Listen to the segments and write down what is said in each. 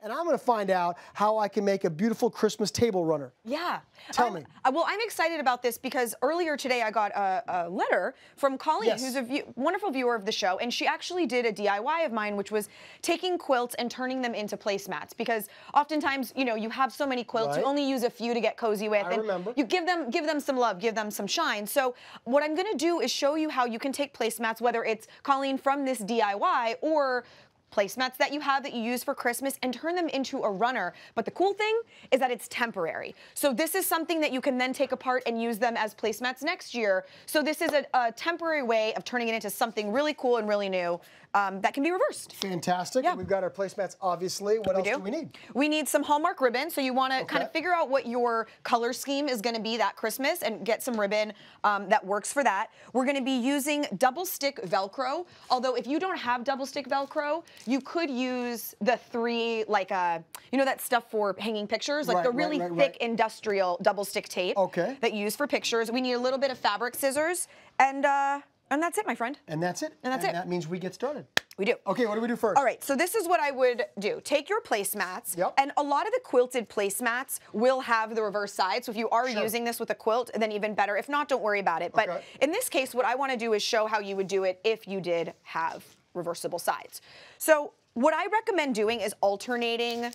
and I'm going to find out how I can make a beautiful Christmas table runner. Yeah. Tell me. Well, I'm excited about this because earlier today I got a letter from Colleen, Yes. who's a wonderful viewer of the show, and she actually did a DIY of mine, which was taking quilts and turning them into placemats. Because oftentimes, you know, you have so many quilts, Right. you only use a few to get cozy with, I and remember. you give them some love, give them some shine. So what I'm going to do is show you how you can take placemats, whether it's Colleen from this DIY or placemats that you have that you use for Christmas, and turn them into a runner. But the cool thing is that it's temporary. So this is something that you can then take apart and use them as placemats next year. So this is a temporary way of turning it into something really cool and really new that can be reversed. Fantastic. Yeah. And we've got our placemats, obviously. What else do we need? We need some Hallmark ribbon. So you want to kind of figure out what your color scheme is going to be that Christmas and get some ribbon that works for that. We're going to be using double stick Velcro. Although if you don't have double stick Velcro, you could use the three, like, you know that stuff for hanging pictures? Like the really thick industrial double stick tape that you use for pictures. We need a little bit of fabric scissors, and that's it, my friend. And that's it? And that's it. That means we get started. We do. Okay, what do we do first? All right, so this is what I would do. Take your placemats, Yep. and a lot of the quilted placemats will have the reverse side. So if you are using this with a quilt, then even better. If not, don't worry about it. But in this case, what I want to do is show how you would do it if you did have reversible sides. So what I recommend doing is alternating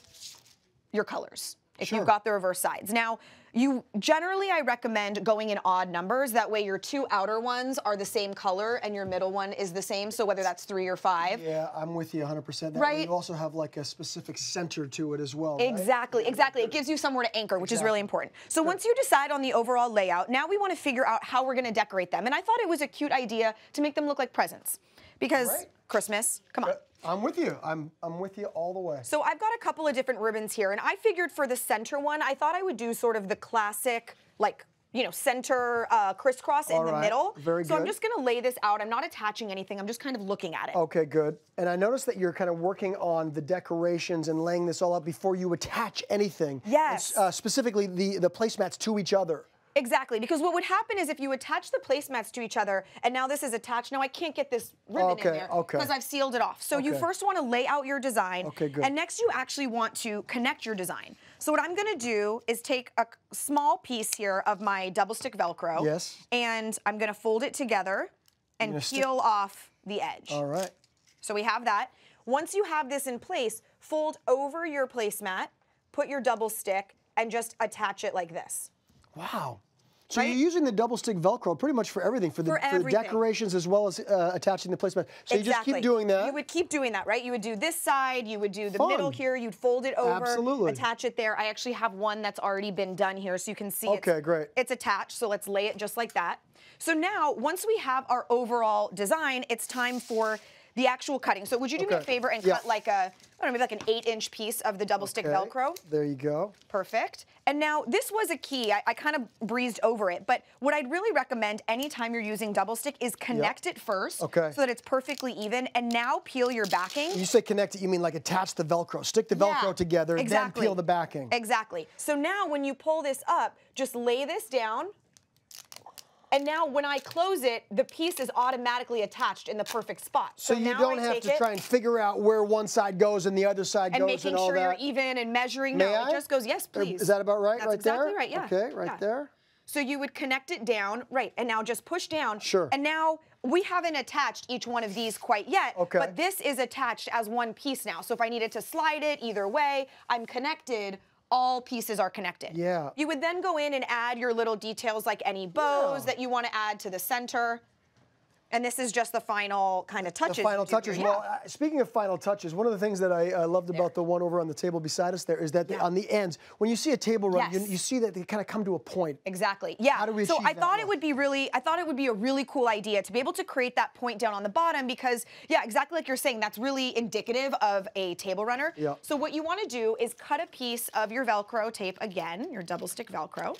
your colors if you've got the reverse sides. Now, I recommend going in odd numbers. That way your two outer ones are the same color and your middle one is the same. So whether that's 3 or 5. Yeah, I'm with you 100%. That right. way you also have like a specific center to it as well. Exactly, right? exactly. It gives you somewhere to anchor, which is really important. So once you decide on the overall layout, now we want to figure out how we're going to decorate them. And I thought it was a cute idea to make them look like presents. Because Christmas, come on. I'm with you. I'm with you all the way. So I've got a couple of different ribbons here, and I figured for the center one, I thought I would do sort of the classic, like, you know, center crisscross in the middle. Very good. So I'm just going to lay this out. I'm not attaching anything. I'm just kind of looking at it. Okay, good. And I noticed that you're kind of working on the decorations and laying this all out before you attach anything. Yes. And, specifically the placemats to each other. Exactly, because what would happen is if you attach the placemats to each other, and now this is attached, now I can't get this ribbon in there because I've sealed it off. So you first want to lay out your design, and next you actually want to connect your design. So what I'm going to do is take a small piece here of my double stick Velcro, and I'm going to fold it together and peel off the edge. All right. So we have that. Once you have this in place, fold over your placemat, put your double stick, and just attach it like this. Wow. So you're using the double stick Velcro pretty much for everything, for the decorations as well as attaching the placemat. So you just keep doing that? You would keep doing that, right? You would do this side, you would do the middle here, you'd fold it over, attach it there. I actually have one that's already been done here so you can see it's attached, so let's lay it just like that. So now, once we have our overall design, it's time for the actual cutting. So would you do me a favor and cut like a, I don't know, maybe like an 8-inch piece of the double stick Velcro? There you go. Perfect. And now this was a key. I kind of breezed over it, but what I'd really recommend anytime you're using double stick is connect it first so that it's perfectly even, and now peel your backing. You say connect it, you mean like attach the Velcro, stick the Velcro together, then peel the backing. Exactly. So now when you pull this up, just lay this down. And now when I close it, the piece is automatically attached in the perfect spot. So you don't have to try and figure out where one side goes and the other side goes and all that. And making sure you're even and measuring. No, it just goes, yes, please. Is that about right? That's exactly right, yeah. Okay, there. So you would connect it down, and now just push down. Sure. And now we haven't attached each one of these quite yet, but this is attached as one piece now. So if I needed to slide it either way, I'm connected. All pieces are connected. Yeah. You would then go in and add your little details like any bows that you want to add to the center. And this is just the final kind of touches. The final touches. Well, speaking of final touches, one of the things that I loved about the one over on the table beside us there is that on the ends, when you see a table run, you see that they kind of come to a point. Exactly. Yeah. How do we so achieve I thought it would be a really cool idea to be able to create that point down on the bottom because, exactly like you're saying, that's really indicative of a table runner. Yeah. So what you want to do is cut a piece of your Velcro tape again, your double stick Velcro.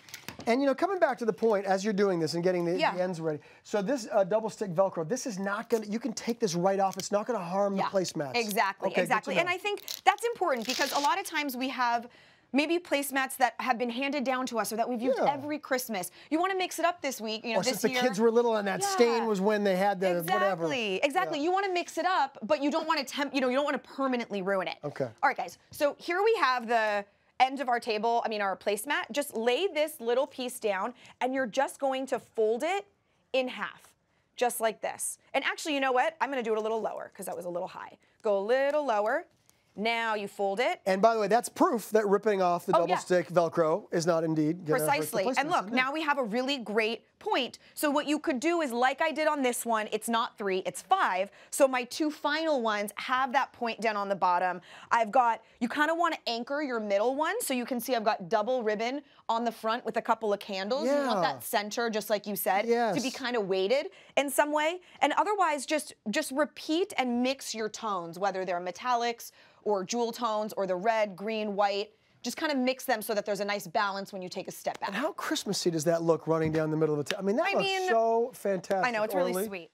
And, you know, coming back to the point as you're doing this and getting the ends ready. So this double stick Velcro, this is not going to, you can take this right off. It's not going to harm the placemats. Exactly, exactly. And I think that's important because a lot of times we have maybe placemats that have been handed down to us or that we've used every Christmas. You want to mix it up this week, you know, or this since the year. kids were little and that stain was when they had the whatever. Exactly. You want to mix it up, but you don't want to you don't want to permanently ruin it. Okay. All right, guys. So here we have the end of our table, our placemat. Just lay this little piece down and you're just going to fold it in half, just like this. And actually, you know what? I'm going to do it a little lower because that was a little high. Go a little lower. Now you fold it. And by the way, that's proof that ripping off the double stick Velcro is not indeed gonna precisely. hurt the And look, now we have a really great point. So what you could do is, like I did on this one, it's not 3, it's 5. So my 2 final ones have that point down on the bottom. I've got, you kind of want to anchor your middle one, so you can see I've got double ribbon on the front with a couple of candles. You want that center, just like you said, to be kind of weighted in some way. And otherwise, just repeat and mix your tones, whether they're metallics or jewel tones or the red, green, white. Just kind of mix them so that there's a nice balance when you take a step back. And how Christmassy does that look running down the middle of the table? I mean, that looks so fantastic. I know, it's really sweet.